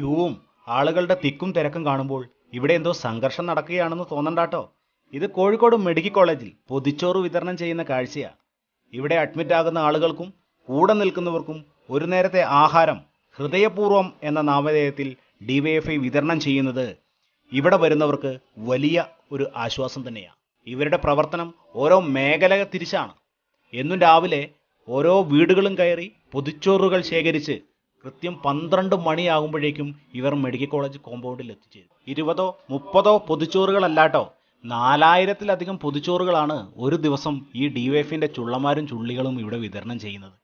ക്യൂവും ആളുകളുടെ തിക്കും തിരക്കും കാണുമ്പോൾ ഇവിടെ എന്തോ സംഘർഷം നടക്കുകയാണെന്ന് തോന്നണ്ടാട്ടോ. ഇത് കോഴിക്കോട് മെഡിക്കൽ കോളേജിൽ പൊതിച്ചോറ് വിതരണം ചെയ്യുന്ന കാഴ്ചയാണ്. ഇവിടെ അഡ്മിറ്റ് ആകുന്ന ആളുകൾക്കും കൂടെ നിൽക്കുന്നവർക്കും ഒരു നേരത്തെ ആഹാരം ഹൃദയപൂർവ്വം എന്ന നാമധേയത്തിൽ ഡിവൈഎഫ്ഐ വിതരണം ചെയ്യുന്നത് ഇവിടെ വരുന്നവർക്ക് വലിയ ഒരു ആശ്വാസം തന്നെയാണ്. ഇവരുടെ പ്രവർത്തനം ഓരോ മേഖല തിരിച്ചാണ്. എന്നും രാവിലെ ഓരോ വീടുകളും കയറി പൊതിച്ചോറുകൾ ശേഖരിച്ച് കൃത്യം 12 മണിയാകുമ്പോഴേക്കും ഇവർ മെഡിക്കൽ കോളേജ് കോമ്പൗണ്ടിൽ എത്തിച്ചേരും. 20ഓ 30ഓ പൊതിച്ചോറുകളല്ലാട്ടോ, 4000-ലധികം പൊതിച്ചോറുകളാണ് ഒരു ദിവസം ഈ ഡിവൈഎഫിന്റെ ചുള്ളന്മാരും ചുള്ളികളും ഇവിടെ വിതരണം ചെയ്യുന്നത്.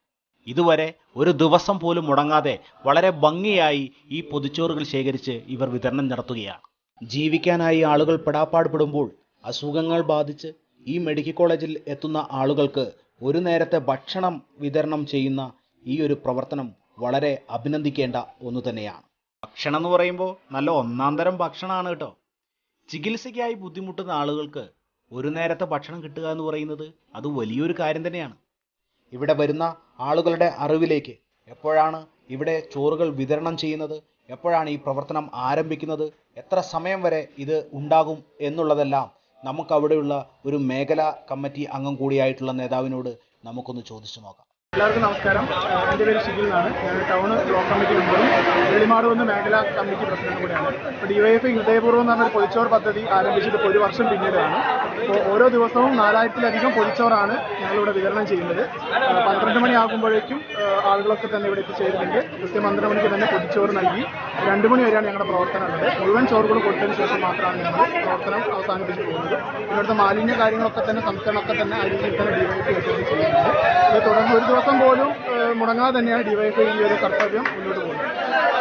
ഇതുവരെ ഒരു ദിവസം പോലും മുടങ്ങാതെ വളരെ ഭംഗിയായി ഈ പൊതിച്ചോറുകൾ ശേഖരിച്ച് ഇവർ വിതരണം നടത്തുകയാണ്. ജീവിക്കാനായി ആളുകൾ പെടാപ്പാട് പെടുമ്പോൾ അസുഖങ്ങൾ ബാധിച്ച് ഈ മെഡിക്കൽ കോളേജിൽ എത്തുന്ന ആളുകൾക്ക് ഒരു നേരത്തെ ഭക്ഷണം വിതരണം ചെയ്യുന്ന ഈ ഒരു പ്രവർത്തനം വളരെ അഭിനന്ദിക്കേണ്ട ഒന്ന് തന്നെയാണ്. ഭക്ഷണം എന്ന് പറയുമ്പോൾ നല്ല ഒന്നാം തരം ഭക്ഷണമാണ് കേട്ടോ. ചികിത്സയ്ക്കായി ബുദ്ധിമുട്ടുന്ന ആളുകൾക്ക് ഒരു നേരത്തെ ഭക്ഷണം കിട്ടുക എന്ന് പറയുന്നത് അത് വലിയൊരു കാര്യം തന്നെയാണ്. ഇവിടെ വരുന്ന ആളുകളുടെ അറിവിലേക്ക് എപ്പോഴാണ് ഇവിടെ ചോറുകൾ വിതരണം ചെയ്യുന്നത്, എപ്പോഴാണ് ഈ പ്രവർത്തനം ആരംഭിക്കുന്നത്, എത്ര സമയം വരെ ഇത് ഉണ്ടാകും എന്നുള്ളതെല്ലാം നമുക്കവിടെയുള്ള ഒരു മേഖലാ കമ്മിറ്റി അംഗം കൂടിയായിട്ടുള്ള നേതാവിനോട് നമുക്കൊന്ന് ചോദിച്ചു നോക്കാം. എല്ലാവർക്കും നമസ്കാരം. എൻ്റെ പേര് ഷിബിൽ എന്നാണ്. ഞാൻ ടൗൺ ബ്ലോക്ക് കമ്മിറ്റി മെമ്പറും വെളിമാടുകുന്ന് മേഖലാ കമ്മിറ്റി പ്രസിഡന്റും കൂടിയാണ്. ഇപ്പോൾ ഡിവൈഎഫ്ഐ ഹൃദയപൂർവ്വം എന്ന് പറഞ്ഞൊരു പൊതിച്ചോറ് പദ്ധതി ആരംഭിച്ചിട്ട് ഇപ്പോൾ 1 വർഷം പിന്നീടാണ്. അപ്പോൾ ഓരോ ദിവസവും 4000-ലധികം പൊതിച്ചോറാണ് ഞങ്ങളിവിടെ വിതരണം ചെയ്യുന്നത്. 12 മണിയാകുമ്പോഴേക്കും ആളുകളൊക്കെ തന്നെ ഇവിടെ എത്തിച്ചേരുന്നുണ്ട്. കൃത്യം 12 മണിക്ക് തന്നെ പൊതിച്ചോറ് നൽകി 2 മണി വരെയാണ് ഞങ്ങളുടെ പ്രവർത്തനം ഉള്ളത്. മുഴുവൻ ചോറുകൾ കൊടുത്തതിന് ശേഷം മാത്രമാണ് ഞങ്ങൾ പ്രവർത്തനം അവസാനിപ്പിച്ച് പോകുന്നത്. ഇവിടുത്തെ മാലിന്യ കാര്യങ്ങളൊക്കെ തന്നെ സംസ്കരണമൊക്കെ തന്നെ ആ രീതിയിൽ തന്നെ ഡിവൈഎഫ്ഐ ഏറ്റെടുത്ത് ചെയ്യുന്നുണ്ട്. ഇത് തുടർന്ന് ഒരു ദിവസം പോലും മുടങ്ങാതെ തന്നെയാണ് ഡിവൈഎഫ്ഐ ഈ ഒരു കർത്തവ്യം മുന്നോട്ട് പോകുന്നത്.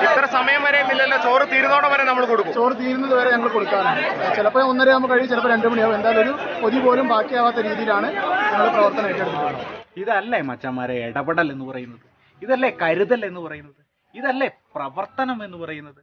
ഇത്ര സമയം വരെ ഇല്ലല്ലോ, ചോറ് തീരുന്നോടെ വരെ നമ്മൾ കൊടുക്കും. ചോറ് തീരുന്നത് വരെ ഞങ്ങൾ കൊടുക്കാറുണ്ട്. ചിലപ്പോൾ 1:30 ആകുമ്പോൾ കഴിയും, ചിലപ്പോൾ 2 മണിയാവും. എന്തായാലും ഒരു പൊതി പോലും ബാക്കിയാവാത്ത രീതിയിലാണ് ഞങ്ങൾ പ്രവർത്തനം ഏറ്റെടുത്തിട്ടുള്ളത്. ഇതല്ലേ മച്ചന്മാരെ ഇടപെടൽ എന്ന് പറയുന്നത്? ഇതല്ലേ കരുതൽ എന്ന് പറയുന്നത്? ഇതല്ലേ പ്രവർത്തനം എന്ന് പറയുന്നത്?